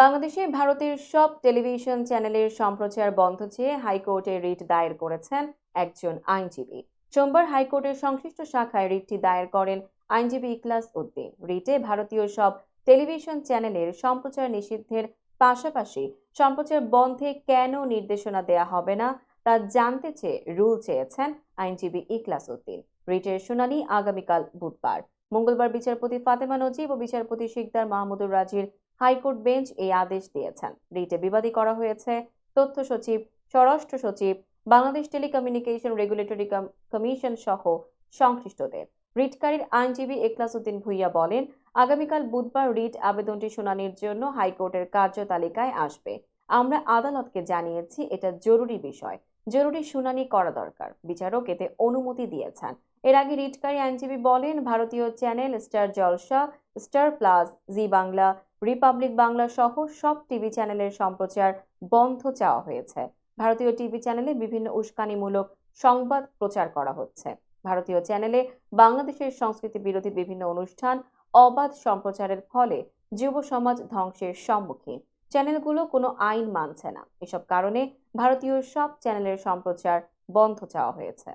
বাংলাদেশে ভারতের সব টেলিভিশন চ্যানেলের সম্প্রচার বন্ধ চেয়ে হাইকোর্টে রিট দায়ের করেছেন একজন আইনজীবী। সোমবার হাইকোর্টের সংশ্লিষ্ট শাখায় রিটটি দায়ের করেন আইনজীবী ইখলাস উদ্দিন। রিটে ভারতীয় সব টেলিভিশন চ্যানেলের সম্প্রচার নিষিদ্ধের পাশাপাশি সম্প্রচার বন্ধে কেন নির্দেশনা দেয়া হবে না তা জানতে চেয়ে রুল চেয়েছেন আইনজীবী ইখলাস উদ্দিন। রিটের শুনানি আগামীকাল বুধবার। মঙ্গলবার বিচারপতি ফাতেমা নজিব ও বিচারপতি শিকদার মাহমুদুর রাজির হাইকোর্ট বেঞ্চ এই আদেশ দিয়েছেন। রিটে বিবাদী করা হয়েছে তথ্য সচিব, স্বরাষ্ট্র সচিব, বাংলাদেশ টেলিকমিউনিকেশন রেগুলেটরি কমিশন সহ সংশ্লিষ্টদের। রিটকারীর আইনজীবী ইখলাস উদ্দিন ভুইয়া বলেন, আগামীকাল বুধবার রিট আবেদনটি শুনানির জন্য হাইকোর্টের কার্যতালিকায় আসবে। আমরা আদালতকে জানিয়েছি এটা জরুরি বিষয়, জরুরি শুনানি করা দরকার। বিচারক এতে অনুমতি দিয়েছেন। এর আগে রিটকারী আইনজীবী বলেন, ভারতীয় চ্যানেল স্টার জলসা, স্টার প্লাস, জি বাংলা, রিপাবলিক বাংলা সহ সব টিভি চ্যানেলের সম্প্রচার বন্ধ চাওয়া হয়েছে। ভারতীয় টিভি চ্যানেলে বিভিন্ন উস্কানিমূলক সংবাদ প্রচার করা হচ্ছে। ভারতীয় চ্যানেলে বাংলাদেশের সংস্কৃতি বিরোধী বিভিন্ন অনুষ্ঠান অবাধ সম্প্রচারের ফলে যুব সমাজ ধ্বংসের সম্মুখীন। চ্যানেলগুলো কোনো আইন মানছে না। এসব কারণে ভারতীয় সব চ্যানেলের সম্প্রচার বন্ধ চাওয়া হয়েছে।